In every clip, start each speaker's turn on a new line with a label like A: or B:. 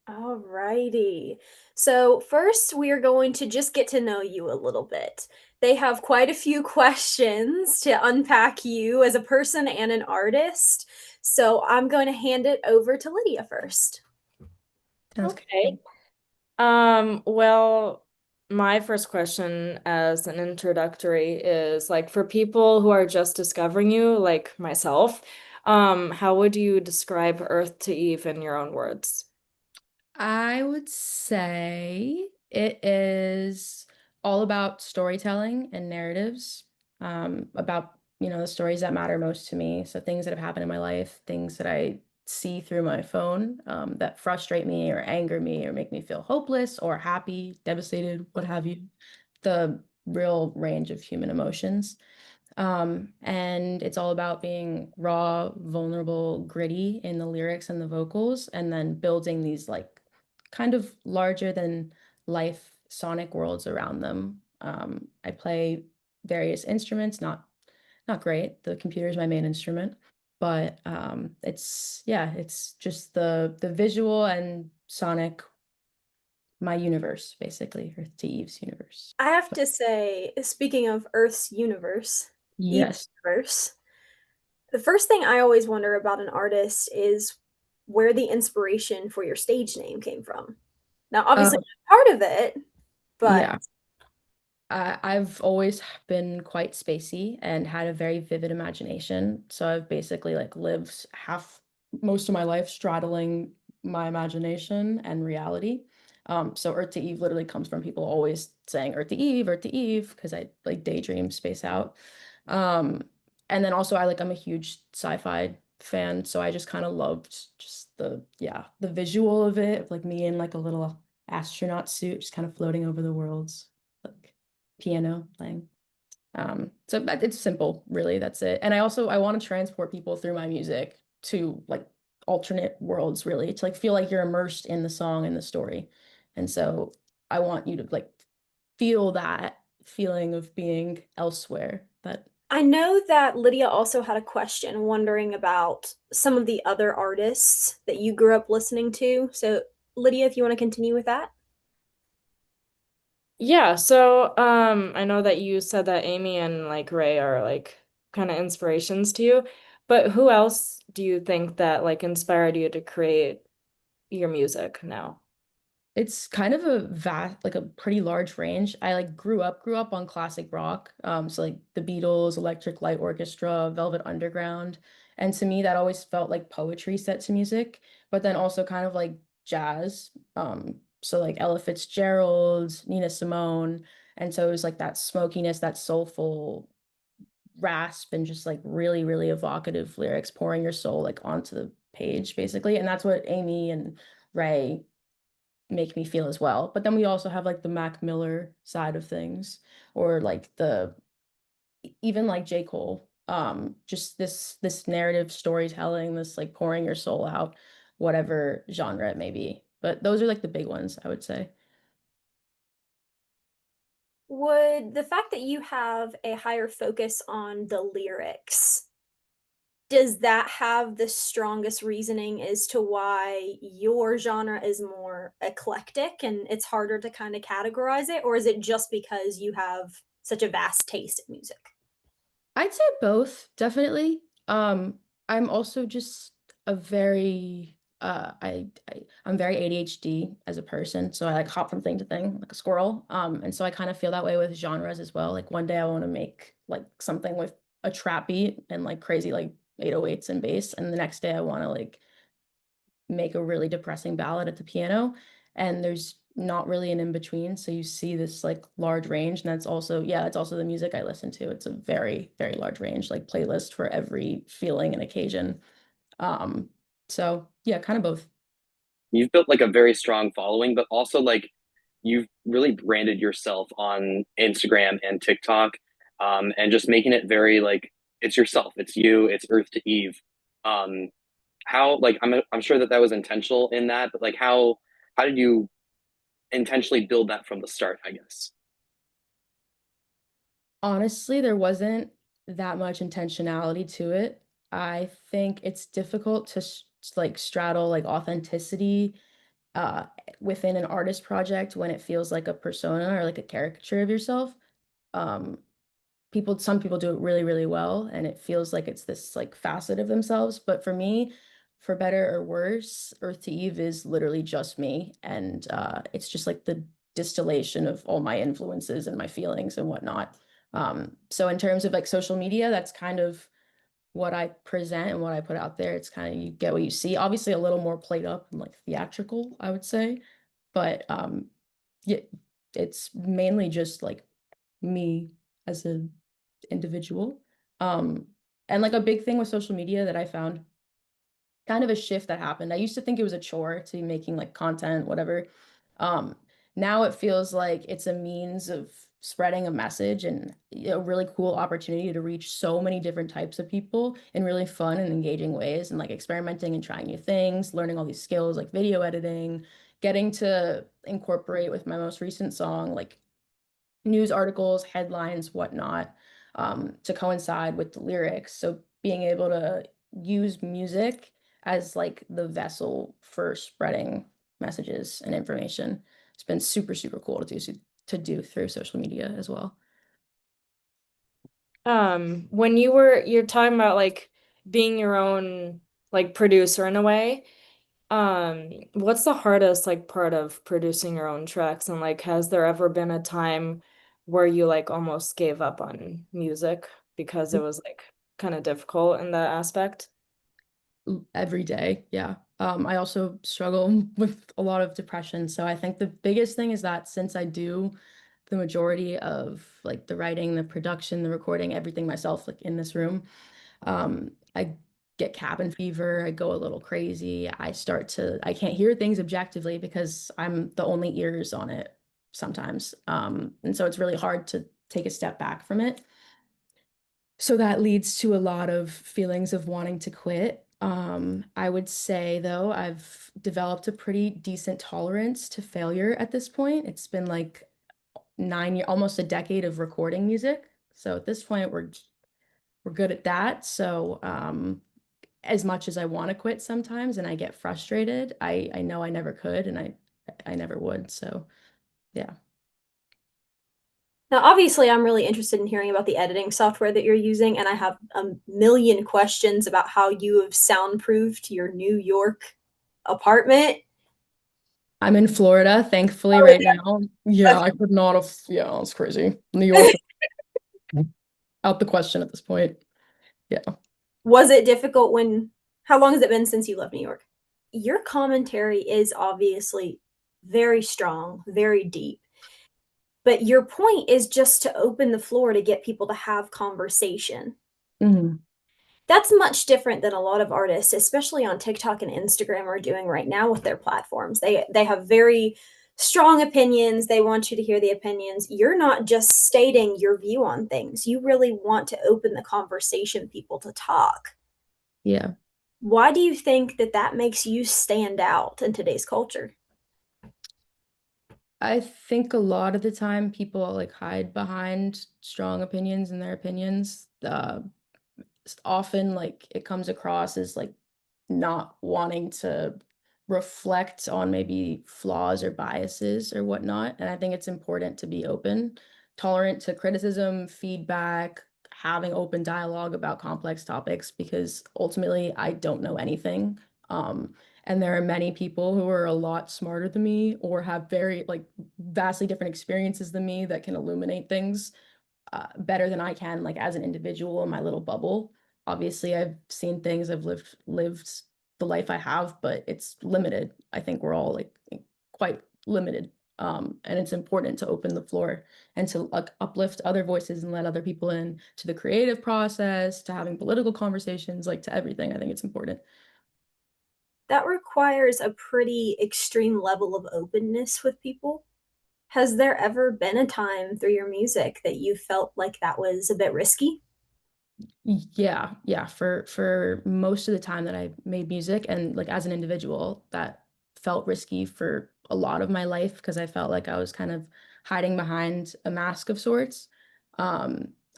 A: Alrighty. So, first, we are going to just get to know you a little bit. They have quite a few questions to unpack you as a person and an artist. So, I'm going to hand it over to Lydia first.
B: Sounds
C: Okay.
B: good.
C: Well, my first question as an introductory is like for people who are just discovering you, like myself, how would you describe Earth to Eve in your own words?
B: I would say it is all about storytelling and narratives, about, the stories that matter most to me. So things that have happened in my life, things that I see through my phone, that frustrate me or anger me or make me feel hopeless or happy, devastated, what have you. The real range of human emotions. And it's all about being raw, vulnerable, gritty in the lyrics and the vocals, and then building these like kind of larger than life sonic worlds around them. I play various instruments, not great. The computer is my main instrument, but it's yeah, it's just the visual and sonic, my universe, basically, Earth to Eve's universe.
A: I have
B: So,
A: to say, speaking of Earth's universe, Eve's
B: yes.
A: universe, the first thing I always wonder about an artist is where the inspiration for your stage name came from. Now, obviously,
B: Um,
A: part of it, but
B: yeah. I've always been quite spacey and had a very vivid imagination. So I've basically like lived half most of my life straddling my imagination and reality. So Earth to Eve literally comes from people always saying Earth to Eve, because I like daydream space out. Um, and then also I'm a huge sci-fi fan, so I just kind of loved just the visual of it, of like me in like a little astronaut suit, just kind of floating over the worlds. Like piano playing. So it's simple, really. That's it. And I want to transport people through my music to like alternate worlds, really, to like feel like you're immersed in the song and the story. And so I want you to like feel that feeling of being elsewhere. That
A: I know that Lydia also had a question wondering about some of the other artists that you grew up listening to. So, Lydia, if you want to continue with that.
C: Yeah, so I know that you said that Amy and like Ray are like kind of inspirations to you, but who else do you think that like inspired you to create your music now?
B: it's kind of a vast, like a pretty large range. I like grew up on classic rock. So like the Beatles, Electric Light Orchestra, Velvet Underground. And to me, that always felt like poetry set to music, but then also kind of like jazz. So like Ella Fitzgerald, Nina Simone. And so it was like that smokiness, that soulful rasp, and just like really, really evocative lyrics, pouring your soul like onto the page, basically. And that's what Amy and Ray make me feel as well. But then we also have like the Mac Miller side of things, or like the even like J. Cole. Just this narrative storytelling, this like pouring your soul out, whatever genre it may be. But those are like the big ones, I would say.
A: Would the fact that you have a higher focus on the lyrics, does that have the strongest reasoning as to why your genre is more eclectic and it's harder to kind of categorize it? Or is it just because you have such a vast taste in music?
B: I'd say both, definitely. I'm also just a very I'm very ADHD as a person, so I like hop from thing to thing like a squirrel. And so I kind of feel that way with genres as well. Like one day I want to make like something with a trap beat and like crazy like 808s and bass, and the next day I want to like make a really depressing ballad at the piano, and there's not really an in between, so you see this like large range, and that's also, yeah, it's also the music I listen to. It's a very, very large range, like playlist for every feeling and occasion. um so yeah, kind of both.
D: You've built like a very strong following, but also like you've really branded yourself on Instagram and TikTok, and just making it very like it's yourself, it's you, it's Earth to Eve. Um, how like I'm sure that that was intentional in that, but like how did you intentionally build that from the start? I guess.
B: Honestly, there wasn't that much intentionality to it. I think it's difficult to like straddle like authenticity, uh, within an artist project when it feels like a persona or like a caricature of yourself. Um, some people do it really, really well, and it feels like it's this like facet of themselves. But for me, for better or worse, Earth to Eve is literally just me, and it's just like the distillation of all my influences and my feelings and whatnot. So in terms of like social media, that's kind of what I present and what I put out there. It's kind of you get what you see. Obviously, a little more played up and like theatrical, I would say, but yeah, it's mainly just like me as an individual. Um, and like a big thing with social media that I found kind of a shift that happened. I used to think it was a chore to be making like content, whatever. Um, Now it feels like it's a means of spreading a message and a really cool opportunity to reach so many different types of people in really fun and engaging ways, and like experimenting and trying new things, learning all these skills like video editing, getting to incorporate with my most recent song, like news articles, headlines, whatnot, to coincide with the lyrics. So being able to use music as like the vessel for spreading messages and information. It's been super, super cool to do through social media as well.
C: When you're talking about like being your own like producer in a way, what's the hardest like part of producing your own tracks? And like, has there ever been a time where you like almost gave up on music because it was like kind of difficult in that aspect?
B: Every day, yeah. I also struggle with a lot of depression. So I think the biggest thing is that since I do the majority of like the writing, the production, the recording, everything myself, like in this room, I get cabin fever, I go a little crazy. I can't hear things objectively because I'm the only ears on it sometimes. And so it's really hard to take a step back from it. So that leads to a lot of feelings of wanting to quit. I would say though, I've developed a pretty decent tolerance to failure at this point. It's been like 9 years, almost a decade of recording music. So at this point, we're good at that. So as much as I want to quit sometimes and I get frustrated, I know I never could and I never would. So yeah.
A: Now, obviously, I'm really interested in hearing about the editing software that you're using, and I have a million questions about how you have soundproofed your New York apartment.
B: I'm in Florida, thankfully,
A: Oh,
B: right now. Yeah,
A: yeah.
B: I could not have, yeah, it's crazy. New York, out the question at this point. Yeah.
A: Was it difficult when, how long has it been since you left New York? Your commentary is obviously very strong, very deep. But your point is just to open the floor to get people to have conversation.
B: Mhm.
A: That's much different than a lot of artists, especially on TikTok and Instagram, are doing right now with their platforms. They have very strong opinions. They want you to hear the opinions. You're not just stating your view on things. You really want to open the conversation, people to talk.
B: Yeah.
A: Why do you think that that makes you stand out in today's culture?
B: I think a lot of the time people like hide behind strong opinions and their opinions. Often like it comes across as like not wanting to reflect on maybe flaws or biases or whatnot. And I think it's important to be open, tolerant to criticism, feedback, having open dialogue about complex topics, because ultimately I don't know anything. Um, and there are many people who are a lot smarter than me or have very like vastly different experiences than me that can illuminate things better than I can, like as an individual in my little bubble. Obviously, I've seen things, I've lived the life I have, but it's limited. I think we're all like quite limited. And it's important to open the floor and to like uplift other voices and let other people in to the creative process, to having political conversations, like to everything. I think it's important.
A: That requires a pretty extreme level of openness with people. Has there ever been a time through your music that you felt like that was a bit risky?
B: Yeah, yeah, for most of the time that I made music and like as an individual, that felt risky for a lot of my life because I felt like I was kind of hiding behind a mask of sorts.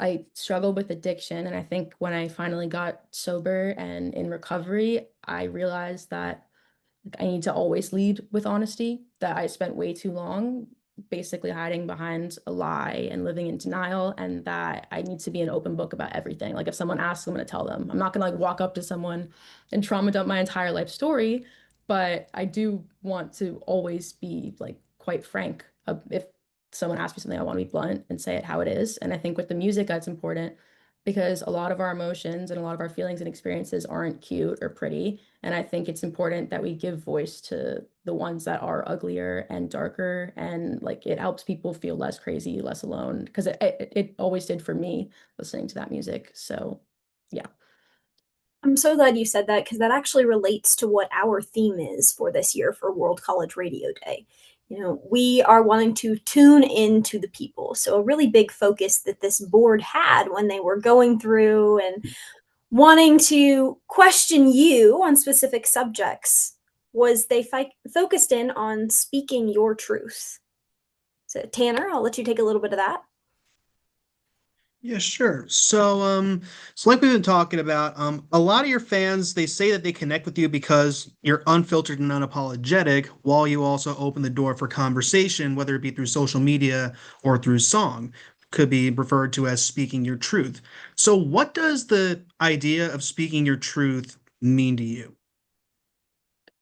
B: I struggled with addiction, and I think when I finally got sober and in recovery, I realized that like I need to always lead with honesty, that I spent way too long basically hiding behind a lie and living in denial, and that I need to be an open book about everything. Like if someone asks, I'm going to tell them. I'm not going to like walk up to someone and trauma dump my entire life story, but I do want to always be like quite frank. If someone asks me something, I want to be blunt and say it how it is. And I think with the music, that's important because a lot of our emotions and a lot of our feelings and experiences aren't cute or pretty. And I think it's important that we give voice to the ones that are uglier and darker. And like it helps people feel less crazy, less alone. Because it always did for me listening to that music. So yeah.
A: I'm so glad you said that because that actually relates to what our theme is for this year for World College Radio Day. You know, we are wanting to tune into the people. So, a really big focus that this board had when they were going through and wanting to question you on specific subjects was they focused in on speaking your truth. So, Tanner, I'll let you take a little bit of that.
E: Yeah, sure. So like we've been talking about, a lot of your fans, they say that they connect with you because you're unfiltered and unapologetic, while you also open the door for conversation, whether it be through social media or through song, could be referred to as speaking your truth. So what does the idea of speaking your truth mean to you?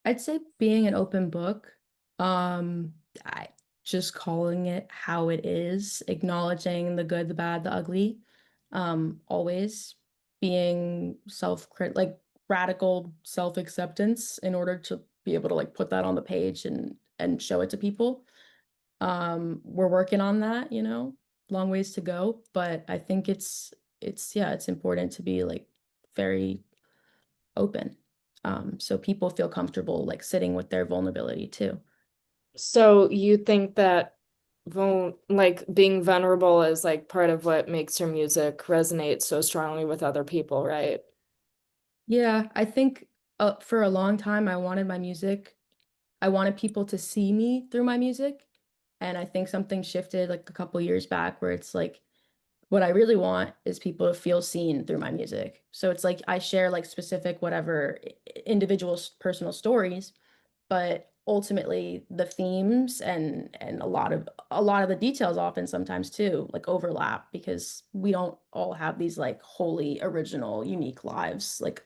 B: I'd say being an open book, I just calling it how it is, acknowledging the good, the bad, the ugly, always being like radical self-acceptance in order to be able to like put that on the page and show it to people. We're working on that, long ways to go, but I think it's yeah, it's important to be like very open. So people feel comfortable like sitting with their vulnerability too.
C: So you think that like being vulnerable is like part of what makes your music resonate so strongly with other people, right?
B: Yeah, I think for a long time I wanted people to see me through my music. And I think something shifted like a couple years back where it's like what I really want is people to feel seen through my music. So it's like I share like specific whatever individual personal stories, but ultimately the themes and a lot of the details often sometimes too like overlap because we don't all have these like wholly original unique lives. Like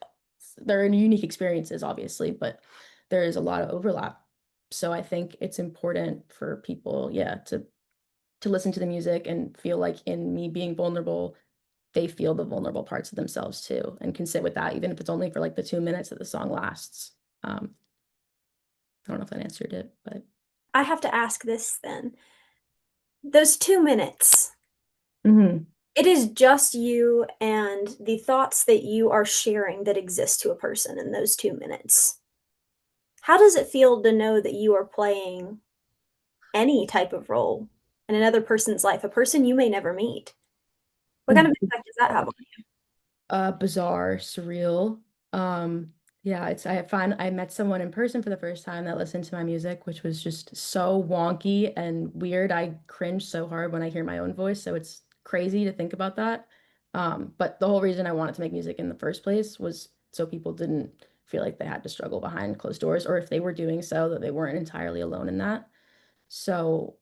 B: they're unique experiences obviously, but there is a lot of overlap. So I think it's important for people, yeah, to listen to the music and feel like in me being vulnerable, they feel the vulnerable parts of themselves too and can sit with that even if it's only for like the 2 minutes that the song lasts. I don't know if that answered it, but
A: I have to ask this then. Those 2 minutes,
B: Mhm.
A: it is just you and the thoughts that you are sharing that exist to a person in those 2 minutes. How does it feel to know that you are playing any type of role in another person's life, a person you may never meet? What kind of impact does that have on you?
B: Bizarre, surreal. Yeah, I met someone in person for the first time that listened to my music, which was just so wonky and weird. I cringe so hard when I hear my own voice, so it's crazy to think about that. But the whole reason I wanted to make music in the first place was so people didn't feel like they had to struggle behind closed doors, or if they were doing so, that they weren't entirely alone in that. So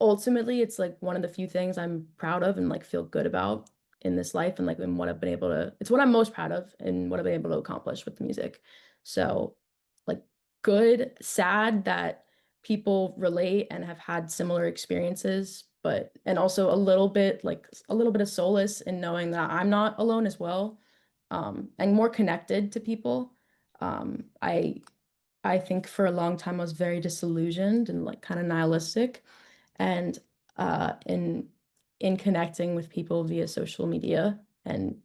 B: ultimately, it's like one of the few things I'm proud of and like feel good about in this life and like in what I've been able to, it's what I'm most proud of and what I've been able to accomplish with the music. So like good, sad that people relate and have had similar experiences, but and also a little bit of solace in knowing that I'm not alone as well. And more connected to people. I think for a long time I was very disillusioned and like kind of nihilistic. And in connecting with people via social media and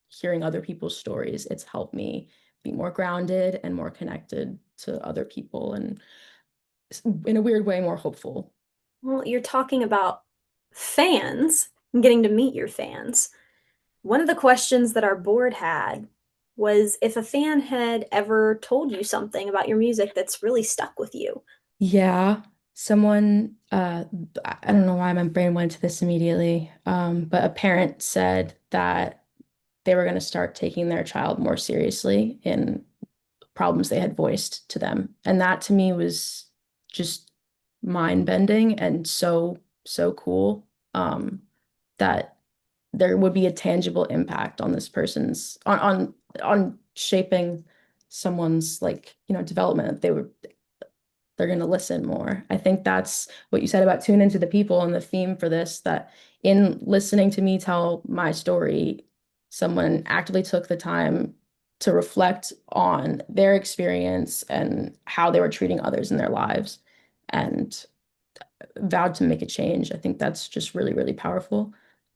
B: hearing other people's stories, it's helped me be more grounded and more connected to other people and in a weird way more hopeful.
A: Well, you're talking about fans and getting to meet your fans. One of the questions that our board had was if a fan had ever told you something about your music that's really stuck with you.
B: Yeah, someone, I don't know why my brain went to this immediately, but a parent said that they were going to start taking their child more seriously in problems they had voiced to them. And that to me was just mind-bending and so cool, that there would be a tangible impact on this person's on shaping someone's, like, development. They're going to listen more. I think that's what you said about tune into the people, and the theme for this, that in listening to me tell my story, someone actively took the time to reflect on their experience and how they were treating others in their lives and vowed to make a change. I think that's just really, really powerful.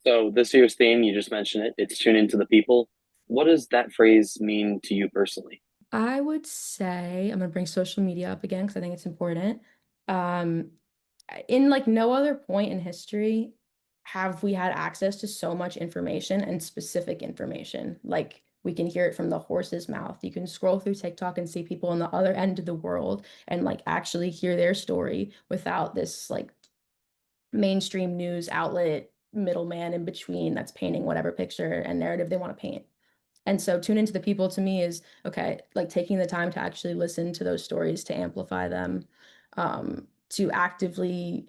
D: So this year's theme, you just mentioned it. It's tune into the people. What does that phrase mean to you personally?
B: I would say I'm gonna bring social media up again because I think it's important. Um, in like no other point in history have we had access to so much information and specific information. Like we can hear it from the horse's mouth. You can scroll through TikTok and see people on the other end of the world and like actually hear their story without this like mainstream news outlet middleman in between that's painting whatever picture and narrative they want to paint. And so tune into the people to me is okay, like taking the time to actually listen to those stories, to amplify them, to actively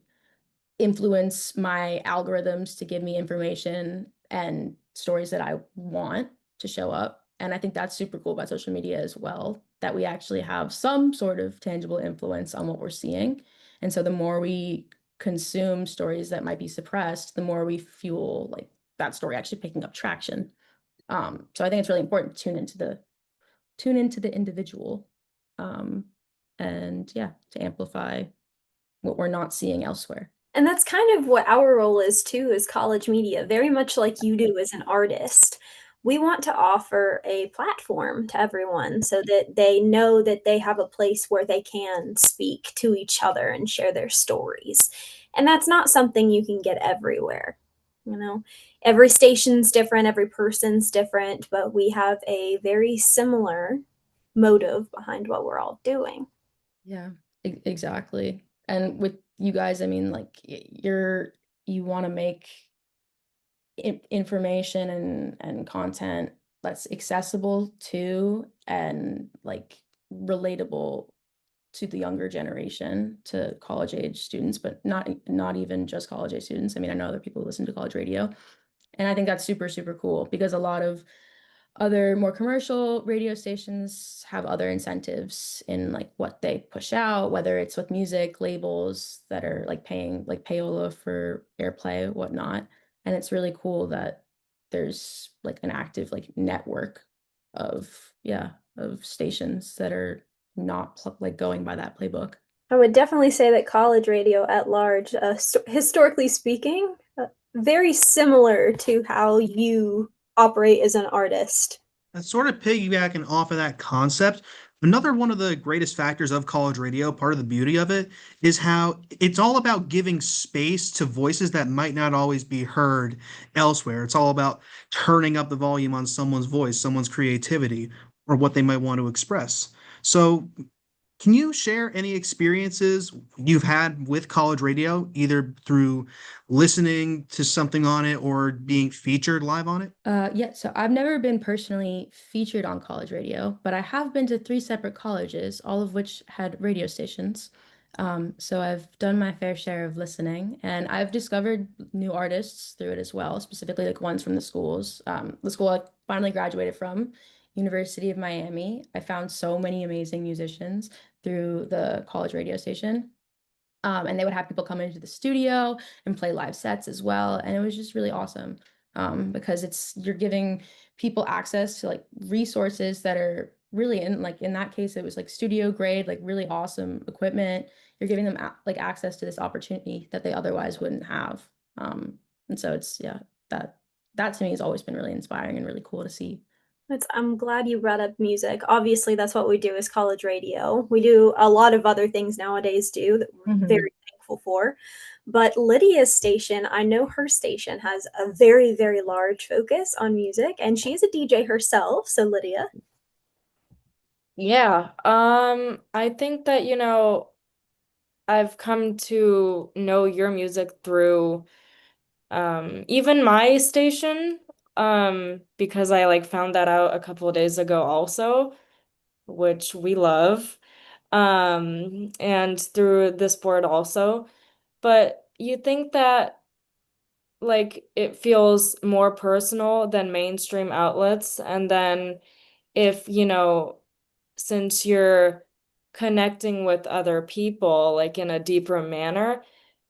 B: influence my algorithms to give me information and stories that I want to show up. And I think that's super cool about social media as well, that we actually have some sort of tangible influence on what we're seeing. And so the more we consume stories that might be suppressed, the more we fuel like that story actually picking up traction. So I think it's really important to tune into the individual, um, and yeah, to amplify what we're not seeing elsewhere.
A: And that's kind of what our role is too as college media, very much like you do as an artist. We want to offer a platform to everyone so that they know that they have a place where they can speak to each other and share their stories. And that's not something you can get everywhere. You know, every station's different, every person's different, but we have a very similar motive behind what we're all doing.
B: Yeah, exactly. And with you guys, I mean, like you want to make information and content that's accessible to and like relatable to the younger generation, to college age students, but not even just college age students. I mean, I know other people who listen to college radio, and I think that's super, super cool because a lot of other more commercial radio stations have other incentives in like what they push out, whether it's with music labels that are like paying like payola for airplay, whatnot. And it's really cool that there's like an active like network of, yeah, of stations that are not like going by that playbook.
A: I would definitely say that college radio at large, historically speaking, very similar to how you operate as an artist.
E: That's sort of piggybacking off of that concept. Another one of the greatest factors of college radio, part of the beauty of it, is how it's all about giving space to voices that might not always be heard elsewhere. It's all about turning up the volume on someone's voice, someone's creativity, or what they might want to express. So, can you share any experiences you've had with college radio, either through listening to something on it or being featured live on it?
B: Yeah, so I've never been personally featured on college radio, but I have been to three separate colleges, all of which had radio stations. So I've done my fair share of listening, and I've discovered new artists through it as well, specifically like ones from the schools. The school I finally graduated from, University of Miami. I found so many amazing musicians through the college radio station. And they would have people come into the studio and play live sets as well. And it was just really awesome, because you're giving people access to like resources that are really in that case, it was like studio grade, like really awesome equipment. You're giving them like access to this opportunity that they otherwise wouldn't have. And so yeah, that that to me has always been really inspiring and really cool to see.
A: I'm glad you brought up music. Obviously, that's what we do as college radio. We do a lot of other things nowadays too that we're
B: Mhm.
A: very thankful for. But Lydia's station, I know her station has a very, very large focus on music, and she's a DJ herself. So, Lydia,
C: Yeah, I think that, I've come to know your music through even my station, because I like found that out a couple of days ago also. which we love, and through this board also. But you think that like it feels more personal than mainstream outlets, and then if, since you're connecting with other people like in a deeper manner,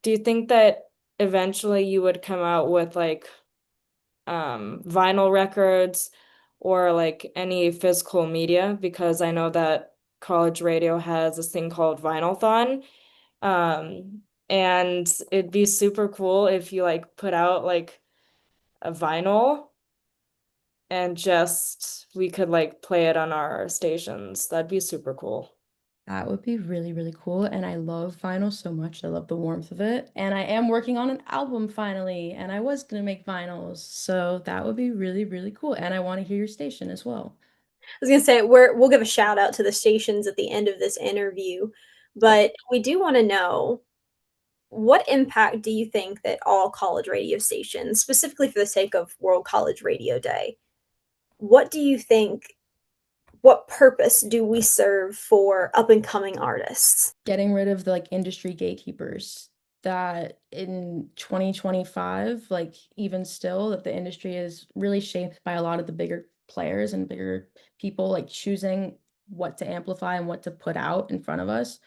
C: do you think that eventually you would come out with like vinyl records or like any physical media? Because I know that college radio has this thing called Vinylthon. And it'd be super cool if you like put out like a vinyl and just we could like play it on our stations. That'd be super cool.
B: That would be really, really cool. And I love vinyl so much. I love the warmth of it. And I am working on an album finally, and I was gonna make vinyls. So that would be really, really cool. And I want to hear your station as well.
A: I was gonna say we'll give a shout out to the stations at the end of this interview, but we do want to know what impact do you think that all college radio stations, specifically for the sake of World College Radio Day, what do you think? What purpose do we serve for up and coming artists?
B: Getting rid of the like industry gatekeepers that in 2025, like even still, that the industry is really shaped by a lot of the bigger players and bigger people like choosing what to amplify and what to put out in front of us.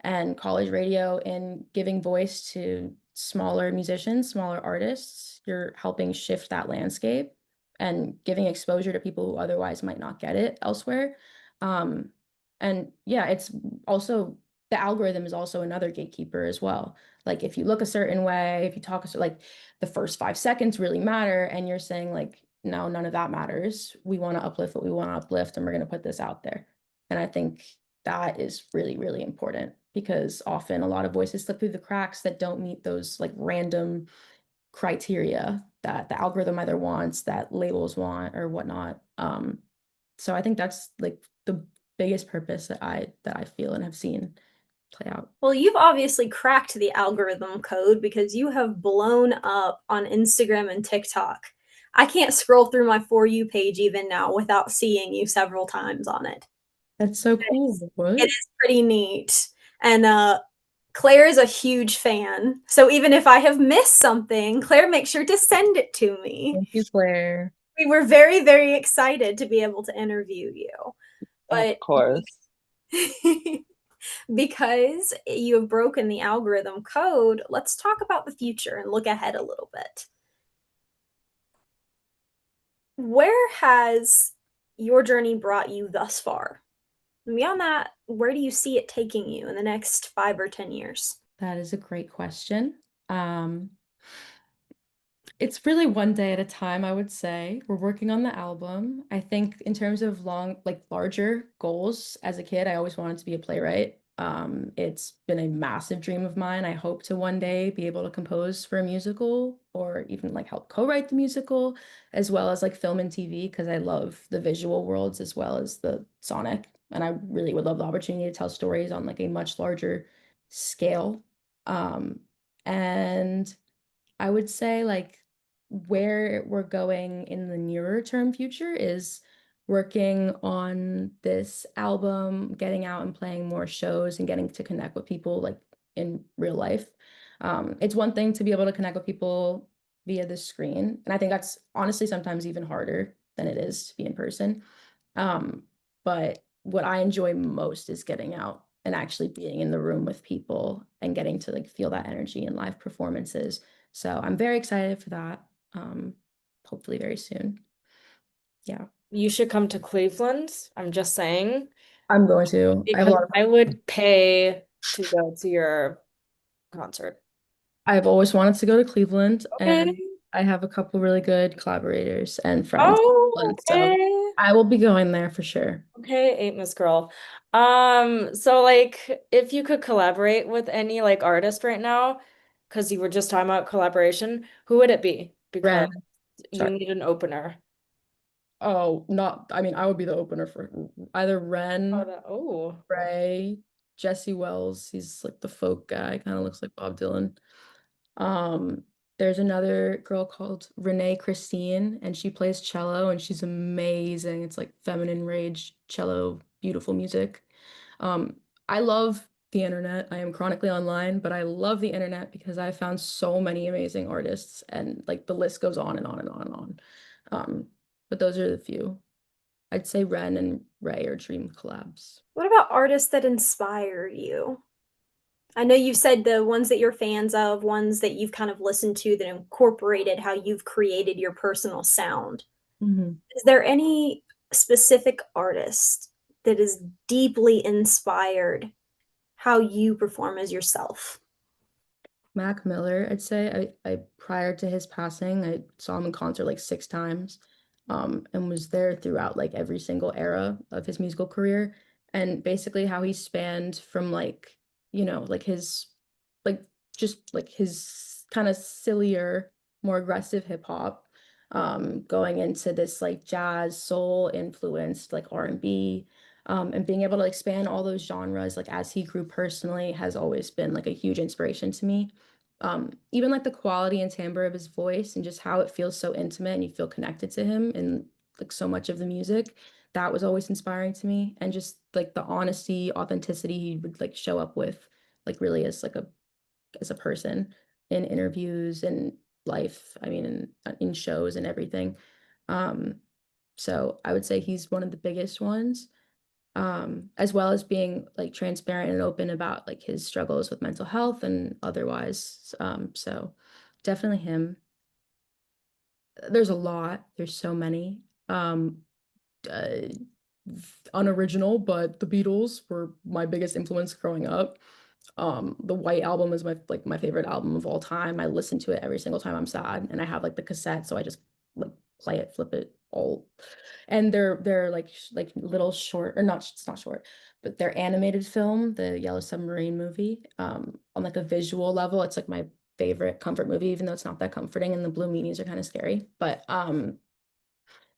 B: And college radio and giving voice to smaller musicians, smaller artists, you're helping shift that landscape and giving exposure to people who otherwise might not get it elsewhere. Um, and yeah, it's also the algorithm is also another gatekeeper as well. Like if you look a certain way, if you talk like the first 5 seconds really matter, and you're saying like, no, none of that matters. We want to uplift what we want to uplift, and we're going to put this out there. And I think that is really, really important because often a lot of voices slip through the cracks that don't meet those like random criteria that the algorithm either wants, that labels want, or whatnot. So I think that's like the biggest purpose that I feel and have seen play out.
A: Well, you've obviously cracked the algorithm code because you have blown up on Instagram and TikTok. I can't scroll through my For You page even now without seeing you several times on it.
B: That's so cool.
A: It
B: What?
A: is pretty neat. And Claire is a huge fan. So even if I have missed something, Claire makes sure to send it to me.
B: Thank you, Claire.
A: We were very, very excited to be able to interview you.
C: Of
A: But
C: course.
A: because you have broken the algorithm code, let's talk about the future and look ahead a little bit. Where has your journey brought you thus far? And beyond that, where do you see it taking you in the next 5 or 10 years?
B: That is a great question. Um, It's really one day at a time, I would say. We're working on the album. I think in terms of larger goals as a kid, I always wanted to be a playwright. It's been a massive dream of mine. I hope to one day be able to compose for a musical or even like help co-write the musical, as well as like film and TV, because I love the visual worlds as well as the sonic. And I really would love the opportunity to tell stories on like a much larger scale. And I would say like where we're going in the nearer term future is working on this album, getting out and playing more shows and getting to connect with people like in real life. It's one thing to be able to connect with people via the screen, and I think that's honestly sometimes even harder than it is to be in person. Um, but what I enjoy most is getting out and actually being in the room with people and getting to like feel that energy in live performances. So I'm very excited for that. Um, Hopefully very soon. Yeah.
C: You should come to Cleveland. I'm just saying.
B: I'm going to. I have a
C: Because
B: lot of
C: I would pay to go to your concert.
B: I've always wanted to go to Cleveland,
C: Okay.
B: and I have a couple really good collaborators and friends in
C: Oh,
B: Cleveland, so
C: okay.
B: I will be going there for sure.
C: Okay, ain't Miss Girl. So like if you could collaborate with any like artist right now, because you were just talking about collaboration, who would it be? Because
B: Ren,
C: you
B: sorry.
C: need an opener.
B: Oh, not, I mean, I would be the opener for either
C: Oh,
B: Ren,
C: oh.
B: Ray, Jesse Wells. He's like the folk guy, kind of looks like Bob Dylan. Um, there's another girl called Renee Christine, and she plays cello, and she's amazing. It's like feminine rage cello beautiful music. I love the internet. I am chronically online, but I love the internet because I found so many amazing artists, and like the list goes on and on and on and on. But those are the few. I'd say Ren and Ray are dream collabs.
A: What about artists that inspire you? I know you've said the ones that you're fans of, ones that you've kind of listened to that incorporated how you've created your personal sound. Is there any specific artist that is deeply inspired how you perform as yourself?
B: Mac Miller, I'd say. I prior to his passing, I saw him in concert like 6 times, and was there throughout like every single era of his musical career. And basically how he spanned from like, like his like just like his kind of sillier, more aggressive hip hop, going into this like jazz, soul influenced like R&B, and being able to expand all those genres like as he grew personally has always been like a huge inspiration to me. Even like the quality and timbre of his voice and just how it feels so intimate and you feel connected to him and like so much of the music, that was always inspiring to me. And just like the honesty, authenticity he would like show up with, like really as a person in interviews and life, I mean, in shows and everything. Um, so I would say he's one of the biggest ones, as well as being like transparent and open about like his struggles with mental health and otherwise. So definitely him. There's a lot. There's so many. Uh, Unoriginal, but the Beatles were my biggest influence growing up. The White Album is my favorite album of all time. I listen to it every single time I'm sad, and I have like the cassette, so I just like play it, flip it all. And they're like like little short, or not, it's not short, but they're animated film, the Yellow Submarine movie. On like a visual level, it's like my favorite comfort movie, even though it's not that comforting, and the blue meanies are kind of scary. But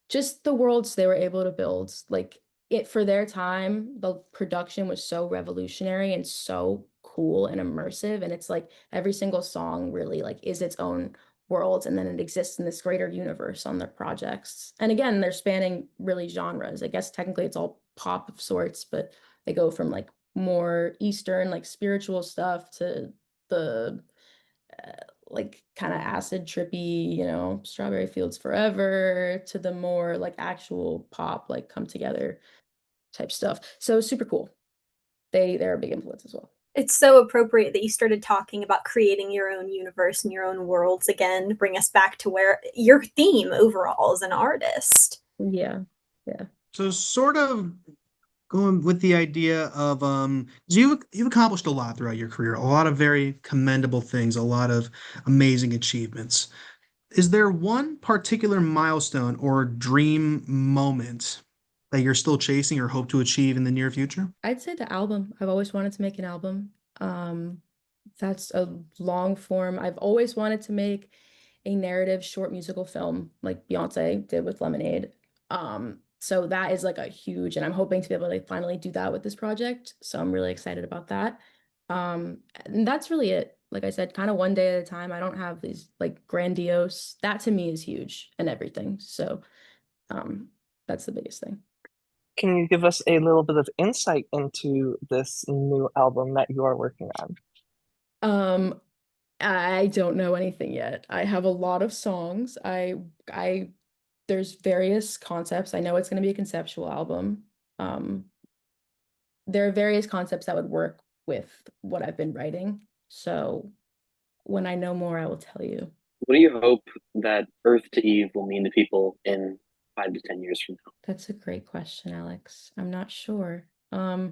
B: just the worlds they were able to build, like it for their time, the production was so revolutionary and so cool and immersive. And it's like every single song really like is its own world, and then it exists in this greater universe on their projects. And again, they're spanning really genres. I guess technically it's all pop of sorts, but they go from like more Eastern, like spiritual stuff to the uh, like kind of acid trippy, Strawberry Fields Forever, to the more like actual pop, like come together type stuff. So super cool. They're a big influence as well.
A: It's so appropriate that you started talking about creating your own universe and your own worlds again to bring us back to where your theme overall as an artist.
B: Yeah. Yeah.
E: So sort of going with the idea of 'cause you've accomplished a lot throughout your career, a lot of very commendable things, a lot of amazing achievements. Is there one particular milestone or dream moment that you're still chasing or hope to achieve in the near future?
B: I'd say the album. I've always wanted to make an album. That's a long form. I've always wanted to make a narrative short musical film like Beyonce did with Lemonade. So that is like a huge, and I'm hoping to be able to finally do that with this project. So I'm really excited about that. And that's really it. Like I said, kind of one day at a time. I don't have these like grandiose. That to me is huge and everything. So um, that's the biggest thing.
F: Can you give us a little bit of insight into this new album that you are working on?
B: Um, I don't know anything yet. I have a lot of songs. I there's various concepts. I know it's going to be a conceptual album. Um, there are various concepts that would work with what I've been writing. So when I know more, I will tell you.
D: What do you hope that Earth to Eve will mean to people in 5 to 10 years from now?
B: That's a great question, Alex. I'm not sure. I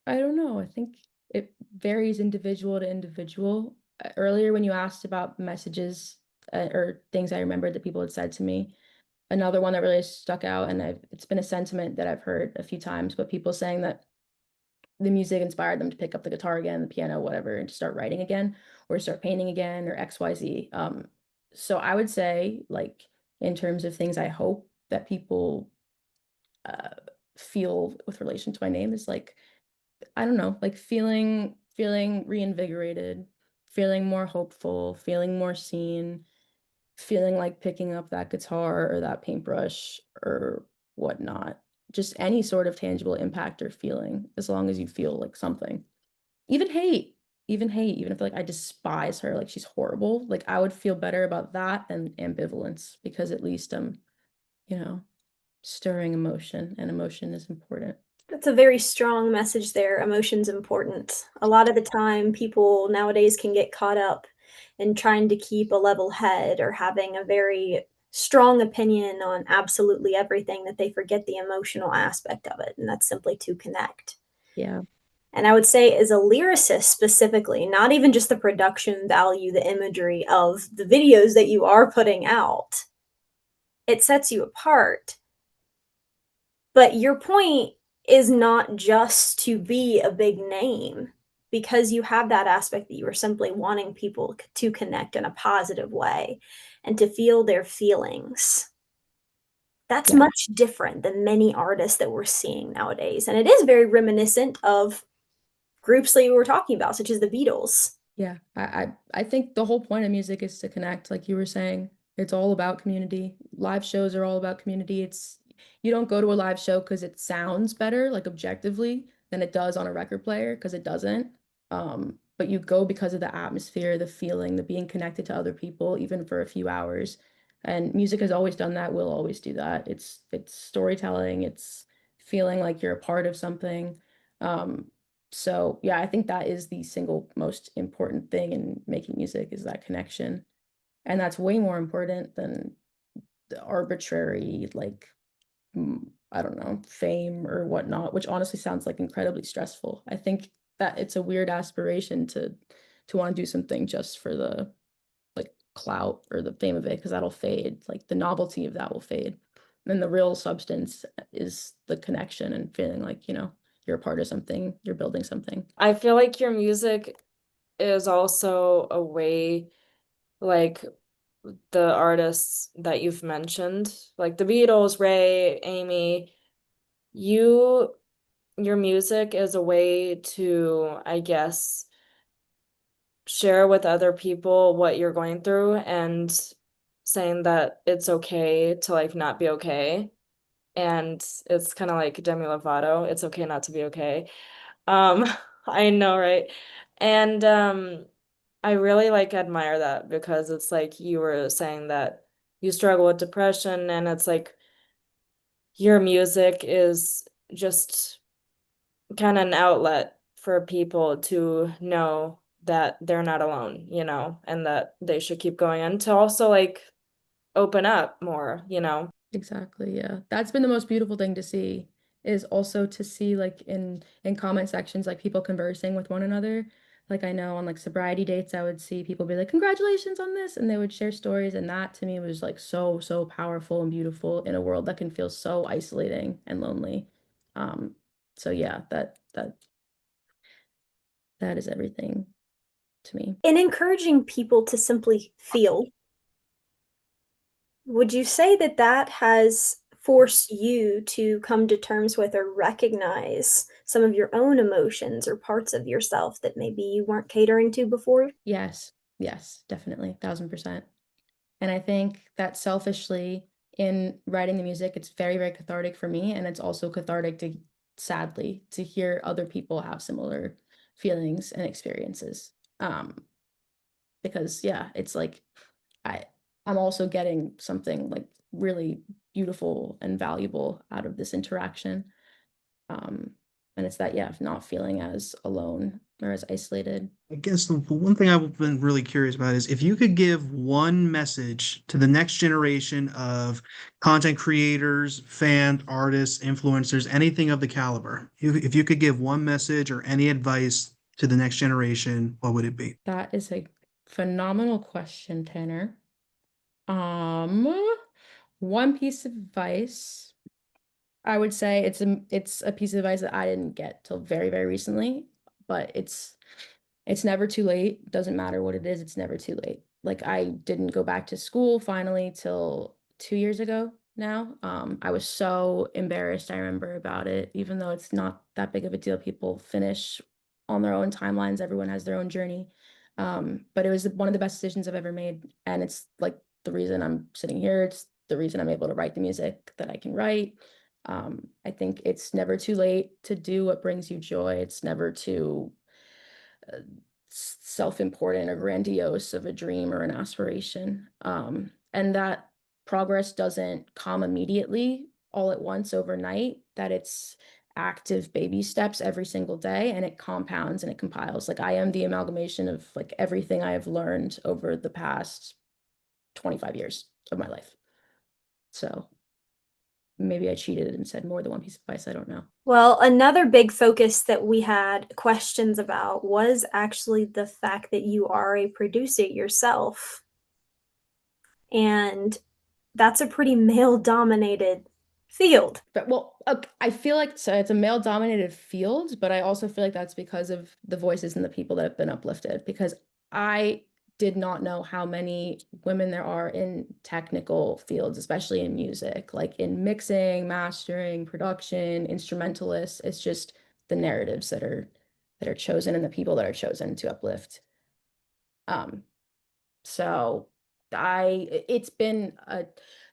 B: I don't know. I think it varies individual to individual. Earlier, when you asked about messages, or things I remembered that people had said to me, another one that really stuck out, and it's been a sentiment that I've heard a few times, but people saying that the music inspired them to pick up the guitar again, the piano, whatever, and to start writing again, or start painting again, or XYZ. So I would say, like, in terms of things I hope that people uh, feel with relation to my name is like, I don't know, like feeling reinvigorated, feeling more hopeful, feeling more seen, feeling like picking up that guitar or that paintbrush or whatnot. Just any sort of tangible impact or feeling, as long as you feel like something. Even hate, even hate, even if like I despise her, like she's horrible, like I would feel better about that than ambivalence because at least I'm, you know, stirring emotion and emotion is important.
A: That's a very strong message there. Emotion's important. A lot of the time, people nowadays can get caught up in trying to keep a level head or having a very strong opinion on absolutely everything that they forget the emotional aspect of it, and that's simply to connect.
B: Yeah.
A: And I would say, as a lyricist specifically, not even just the production value, the imagery of the videos that you are putting out, it sets you apart. But your point is not just to be a big name because you have that aspect that you are simply wanting people to connect in a positive way and to feel their feelings. That's
B: Yeah.
A: much different than many artists that we're seeing nowadays. And it is very reminiscent of groups that we were talking about, such as the Beatles.
B: Yeah, I think the whole point of music is to connect, like you were saying. It's all about community. Live shows are all about community. It's you don't go to a live show because it sounds better, like objectively, than it does on a record player, because it doesn't. But you go because of the atmosphere, the feeling, the being connected to other people, even for a few hours. And music has always done that, will always do that. It's storytelling, it's feeling like you're a part of something. Um, so yeah, I think that is the single most important thing in making music is that connection. And that's way more important than the arbitrary, like, I don't know, fame or whatnot, which honestly sounds like incredibly stressful. I think that it's a weird aspiration to want to do something just for the like clout or the fame of it, because that'll fade. Like the novelty of that will fade. And the real substance is the connection and feeling like, you're a part of something, you're building something.
C: I feel like your music is also a way, like the artists that you've mentioned, like the Beatles, Ray, Amy, you your music is a way to, I guess, share with other people what you're going through and saying that it's okay to like not be okay. And it's kind of like Demi Lovato, it's okay not to be okay. Um, I know, right? And I really like admire that because it's like you were saying that you struggle with depression and it's like your music is just kind of an outlet for people to know that they're not alone, and that they should keep going and to also like open up more.
B: Exactly, yeah. That's been the most beautiful thing to see is also to see like in comment sections like people conversing with one another. Like I know on like sobriety dates I would see people be like congratulations on this and they would share stories and that to me was like so powerful and beautiful in a world that can feel so isolating and lonely. Um so yeah, that is everything to me.
A: In encouraging people to simply feel, would you say that that has forced you to come to terms with or recognize some of your own emotions or parts of yourself that maybe you weren't catering to before?
B: Yes, yes, definitely, 1000%. And I think that selfishly, in writing the music, it's very, very cathartic for me, and it's also cathartic to sadly, to hear other people have similar feelings and experiences. Because yeah, it's like I I'm also getting something like really beautiful and valuable out of this interaction. Um, and it's that, yeah, not feeling as alone or as isolated.
E: I guess the one thing I've been really curious about is if you could give one message to the next generation of content creators, fans, artists, influencers, anything of the caliber, if you could give one message or any advice to the next generation, what would it be?
B: That is a phenomenal question, Tanner. Um, One piece of advice, I would say it's a piece of advice that I didn't get till very, very recently, but it's never too late. Doesn't matter what it is, it's never too late. Like I didn't go back to school finally till 2 years ago now. I was so embarrassed, I remember about it, even though it's not that big of a deal. People finish on their own timelines, everyone has their own journey. But it was one of the best decisions I've ever made. And it's like the reason I'm sitting here. It's the reason I'm able to write the music that I can write. I think it's never too late to do what brings you joy. It's never too uh, self-important or grandiose of a dream or an aspiration. And that progress doesn't come immediately all at once overnight, that it's active baby steps every single day, and it compounds and it compiles. Like I am the amalgamation of like everything I have learned over the past 25 years of my life. So maybe I cheated and said more than one piece of advice. I don't know.
A: Well, another big focus that we had questions about was actually the fact that you are a producer yourself. And that's a pretty male dominated field.
B: But well, I feel like so it's a male dominated field, but I also feel like that's because of the voices and the people that have been uplifted. Because I did not know how many women there are in technical fields, especially in music, like in mixing, mastering, production, instrumentalists. It's just the narratives that are chosen and the people that are chosen to uplift. So it's been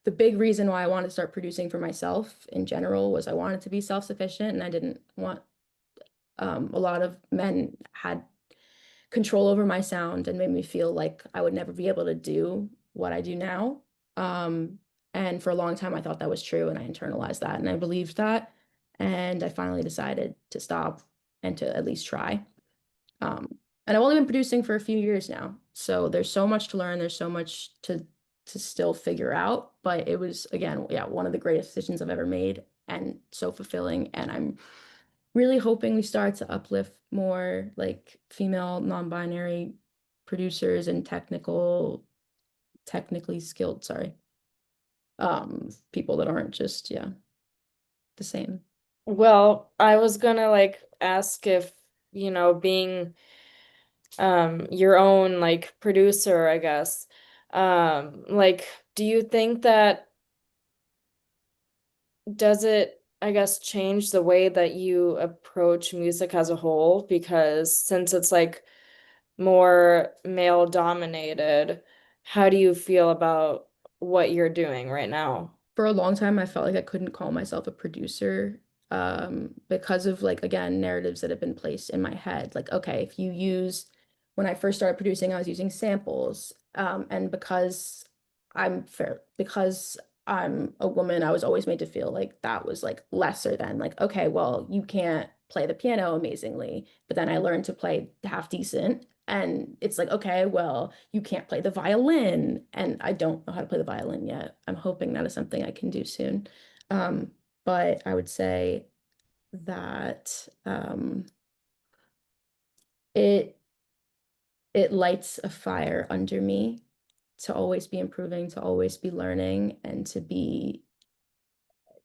B: the big reason why I wanted to start producing for myself in general was I wanted to be self-sufficient, and I didn't want a lot of men had control over my sound and made me feel like I would never be able to do what I do now. And for a long time I thought that was true, and I internalized that and I believed that, and I finally decided to stop and to at least try. And I've only been producing for a few years now, so there's so much to learn. There's so much to still figure out. But it was, again, yeah, one of the greatest decisions I've ever made, and so fulfilling. And I'm really hoping we start to uplift more like female non-binary producers and technically skilled, sorry, people that aren't just the same.
C: Well, I was gonna like ask if, being your own like producer, I guess. Like, do you think that does it, I guess, change the way that you approach music as a whole? Because since it's like more male dominated, how do you feel about what you're doing right now?
B: For a long time, I felt like I couldn't call myself a producer because of like, again, narratives that have been placed in my head. Like, okay, if you use, when I first started producing, I was using samples. And because I'm a woman, I was always made to feel like that was like lesser than like, okay, well, you can't play the piano amazingly, but then I learned to play half decent. And it's like, okay, well, you can't play the violin. And I don't know how to play the violin yet. I'm hoping that is something I can do soon. But I would say that it lights a fire under me to always be improving, to always be learning, and to be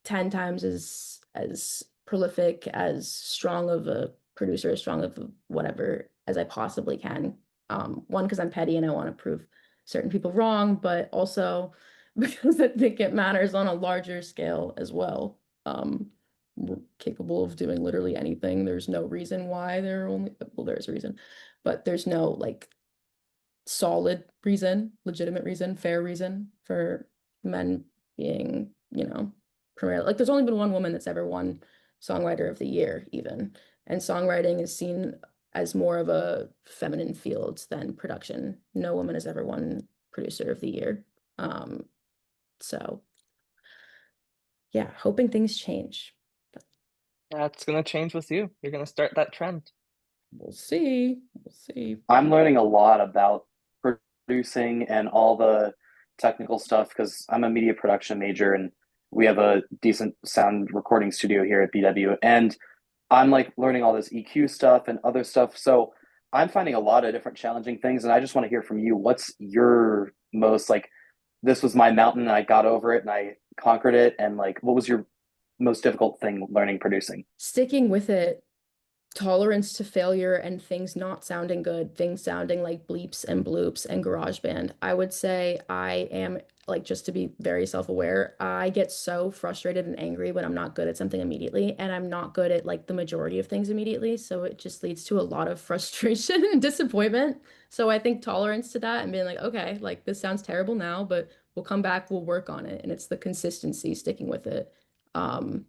B: 10 times as prolific, as strong of a producer, as strong of a whatever as I possibly can. One, because I'm petty and I want to prove certain people wrong, but also because I think it matters on a larger scale as well. We're capable of doing literally anything. There's no reason why well, there's a reason, but there's no like solid reason, legitimate reason, fair reason for men being, primarily, like there's only been one woman that's ever won Songwriter of the Year even, and songwriting is seen as more of a feminine field than production. No woman has ever won Producer of the Year. So yeah, hoping things change.
F: That's gonna change with you. You're gonna start that trend.
B: We'll see. We'll see.
D: I'm learning a lot about producing and all the technical stuff because I'm a media production major and we have a decent sound recording studio here at BW. And I'm like learning all this EQ stuff and other stuff. So I'm finding a lot of different challenging things. And I just want to hear from you. What's your most like, this was my mountain and I got over it and I conquered it. And like, what was your most difficult thing learning producing?
B: Sticking with it, tolerance to failure and things not sounding good, things sounding like bleeps and bloops and GarageBand. I would say I am like just to be very self-aware, I get so frustrated and angry when I'm not good at something immediately, and I'm not good at like the majority of things immediately. So it just leads to a lot of frustration and disappointment. So I think tolerance to that and being like, okay, like this sounds terrible now, but we'll come back, we'll work on it. And it's the consistency, sticking with it. Um,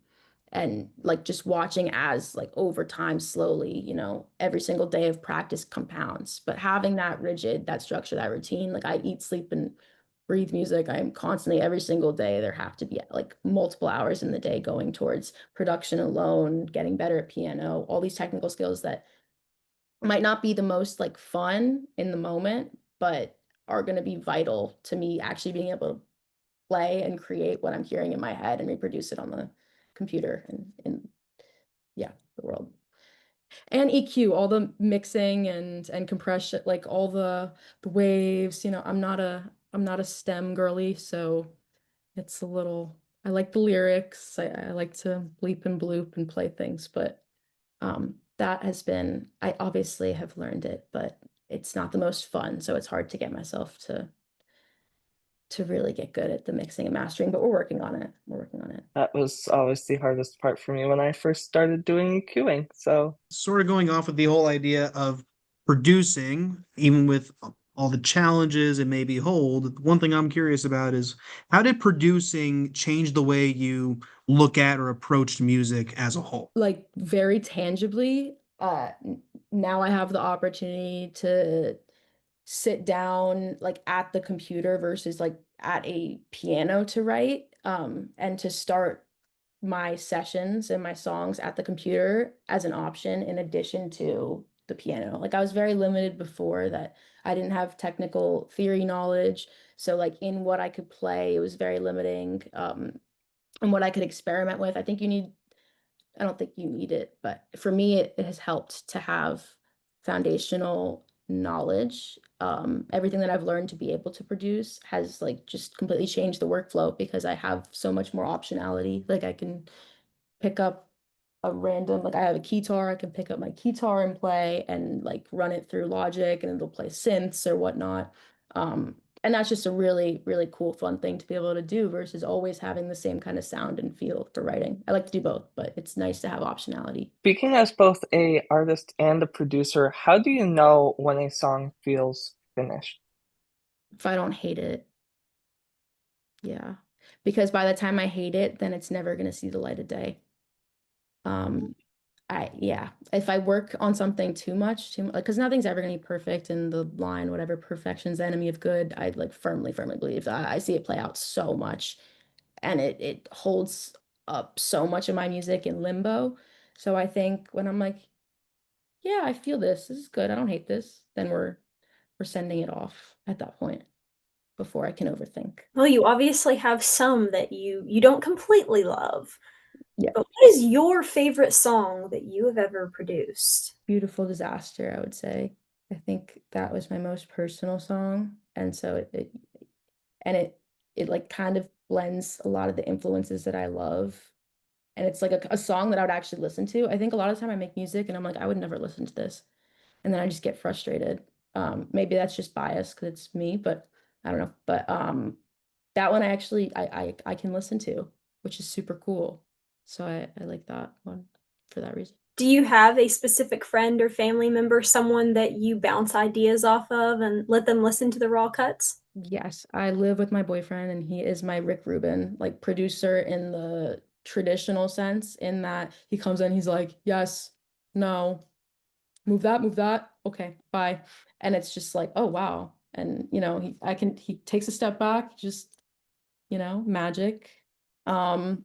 B: and like just watching as like over time slowly, every single day of practice compounds. But having that rigid, that structure, that routine, like I eat, sleep, and breathe music. I'm constantly every single day. There have to be like multiple hours in the day going towards production alone, getting better at piano, all these technical skills that might not be the most like fun in the moment, but are going to be vital to me actually being able to play and create what I'm hearing in my head and reproduce it on the computer and in yeah, the world. And EQ, all the mixing and compression, like all the waves, I'm not a STEM girly, so it's a little I like the lyrics. I like to bleep and bloop and play things, but that has been I obviously have learned it, but it's not the most fun, so it's hard to get myself to really get good at the mixing and mastering, but we're working on it. We're working on it.
F: That was always the hardest part for me when I first started doing EQing. So
E: Sort of going off with the whole idea of producing, even with all the challenges it may behold, one thing I'm curious about is how did producing change the way you look at or approached music as a whole?
B: Like very tangibly, now I have the opportunity to sit down like at the computer versus like at a piano to write, and to start my sessions and my songs at the computer as an option in addition to the piano. Like I was very limited before that I didn't have technical theory knowledge. So like in what I could play, it was very limiting. And what I could experiment with. I don't think you need it, but for me, it has helped to have foundational knowledge. Everything that I've learned to be able to produce has like just completely changed the workflow because I have so much more optionality. Like I can pick up like I have a keytar, I can pick up my keytar and play and like run it through Logic and it'll play synths or whatnot. Um, and that's just a really, really cool, fun thing to be able to do versus always having the same kind of sound and feel for writing. I like to do both, but it's nice to have optionality.
F: speaking as both a artist and a producer, how do you know when a song feels finished?
B: If I don't hate it, yeah. Because by the time I hate it, then it's never gonna see the light of day. Um, yeah, if I work on something too much, because nothing's ever gonna be perfect, and the line, whatever, perfection's the enemy of good, I like firmly, firmly believe that. I see it play out so much, and it holds up so much of my music in limbo. So I think when I'm like, yeah, I feel this is good, I don't hate this, then we're sending it off at that point before I can overthink.
A: Well, you obviously have some that you don't completely love,
B: Yeah.
A: but what is your favorite song that you have ever produced?
B: Beautiful Disaster, I would say. I think that was my most personal song, and so it like kind of blends a lot of the influences that I love, and it's like a song that I would actually listen to. I think a lot of the time I make music and I'm like, I would never listen to this, and then I just get frustrated. Maybe that's just bias because it's me, but I don't know. But that one I actually I can listen to, which is super cool. So I like that one for that reason.
A: Do you have a specific friend or family member, someone that you bounce ideas off of and let them listen to the raw cuts?
B: Yes, I live with my boyfriend and he is my Rick Rubin, like producer in the traditional sense, in that he comes in, he's like, yes, no, move that, okay, bye. And it's just like, oh wow. And he takes a step back, just, magic. Um,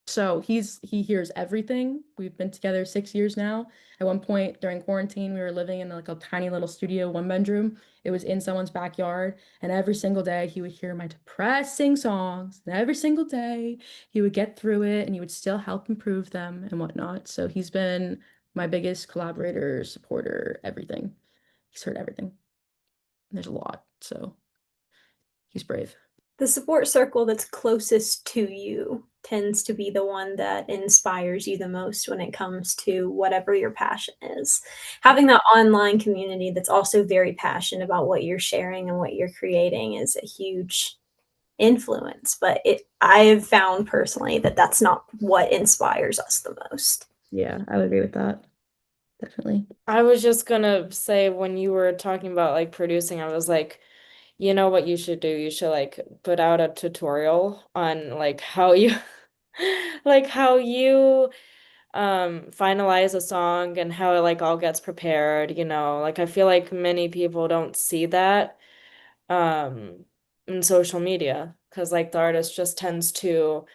B: so he hears everything. We've been together 6 years now. At one point during quarantine, we were living in like a tiny little studio, one bedroom. It was in someone's backyard, and every single day he would hear my depressing songs. And every single day he would get through it, and he would still help improve them and whatnot. So he's been my biggest collaborator, supporter, everything. He's heard everything. There's a lot, so he's brave.
A: The support circle that's closest to you tends to be the one that inspires you the most when it comes to whatever your passion is. Having that online community that's also very passionate about what you're sharing and what you're creating is a huge influence, but I have found personally that that's not what inspires us the most.
B: Yeah, I would agree with that. Definitely.
C: I was just gonna say when you were talking about like producing, I was like, you know what you should do? You should like put out a tutorial on like how you like how you finalize a song and how it like all gets prepared, you know. Like I feel like many people don't see that um in social media because like the artist just tends to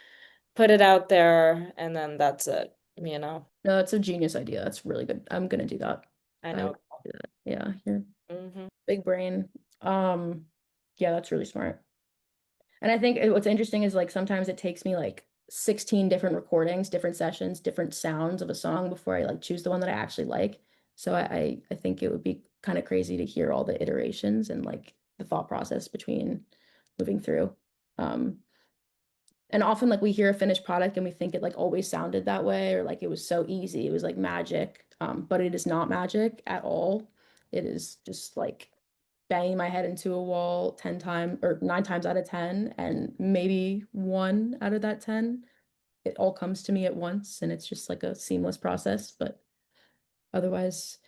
C: put it out there and then that's it, you know.
B: No, that's a genius idea. That's really good. I'm gonna do that.
C: I
B: I
C: know.
B: would do that. Yeah, you're
C: Hmm.
B: big brain. Um, yeah, that's really smart. And I think what's interesting is like sometimes it takes me like 16 different recordings, different sessions, different sounds of a song before I like choose the one that I actually like. So I think it would be kind of crazy to hear all the iterations and like the thought process between moving through. Um, and often like we hear a finished product and we think it like always sounded that way or like it was so easy, it was like magic. But it is not magic at all. It is just like banging my head into a wall 10 times or 9 times out of 10 and maybe 1 out of that 10 it all comes to me at once and it's just like a seamless process, but otherwise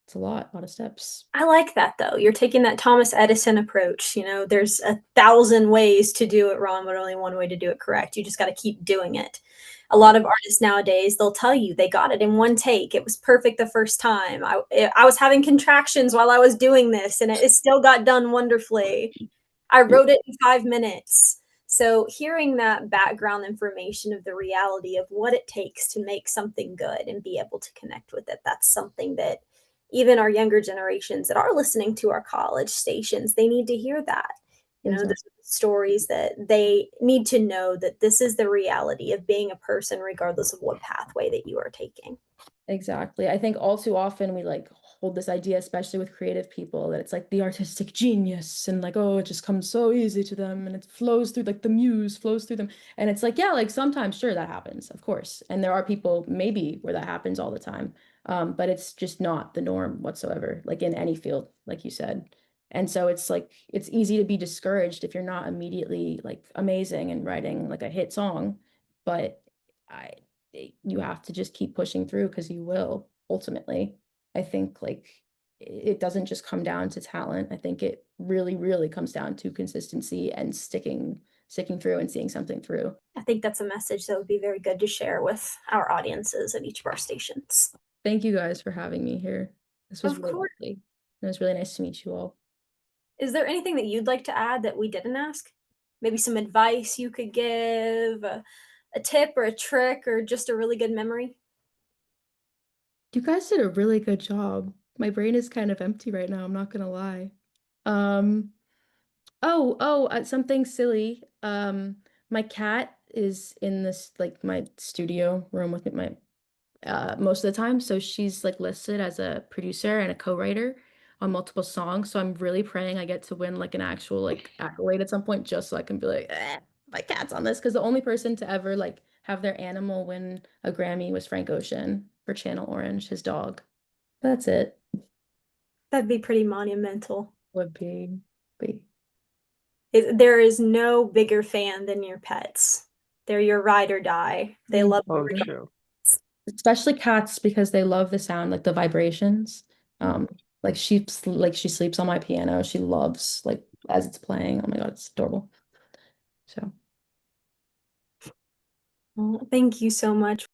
B: it's a lot of steps.
A: I like that though. You're taking that Thomas Edison approach. You know, there's 1,000 ways to do it wrong, but only one way to do it correct. You just got to keep doing it. A lot of artists nowadays, they'll tell you they got it in one take. It was perfect the first time. I was having contractions while I was doing this, and it still got done wonderfully. I
B: Yeah,
A: wrote it in 5 minutes. So hearing that background information of the reality of what it takes to make something good and be able to connect with it, that's something that even our younger generations that are listening to our college stations, they need to hear that. You know, the
B: exactly.
A: stories that they need to know that this is the reality of being a person, regardless of what pathway that you are taking.
B: Exactly. I think all too often we like hold this idea, especially with creative people, that it's like the artistic genius and like, oh, it just comes so easy to them and it flows through like the muse flows through them. And it's like, yeah, like sometimes, sure, that happens, of course. And there are people maybe where that happens all the time. But it's just not the norm whatsoever, like in any field, like you said. And so it's like it's easy to be discouraged if you're not immediately like amazing and writing like a hit song. But I you have to just keep pushing through because you will ultimately. I think like it doesn't just come down to talent. I think it really, really comes down to consistency and sticking through and seeing something through.
A: I think that's a message that would be very good to share with our audiences at each of our stations.
B: Thank you guys for having me here. This was
A: Of
B: really
A: course.
B: lovely. It was really nice to meet you all.
A: Is there anything that you'd like to add that we didn't ask? Maybe some advice you could give, a tip or a trick or just a really good memory?
B: You guys did a really good job. My brain is kind of empty right now, I'm not gonna lie. Um, something silly. My cat is in this like my studio room with my most of the time. So she's like listed as a producer and a co-writer on multiple songs. So I'm really praying I get to win like an actual like accolade at some point just so I can be like, my cat's on this. Because the only person to ever like have their animal win a Grammy was Frank Ocean for Channel Orange, his dog. That's it.
A: That'd be pretty monumental.
B: Would be.
A: There is no bigger fan than your pets. They're your ride or die. They love
F: Oh,
A: you.
F: true.
B: Especially cats because they love the sound, like the vibrations. Um, like she sleeps on my piano. She loves like as it's playing. Oh my God, it's adorable. So
A: Well, thank you so much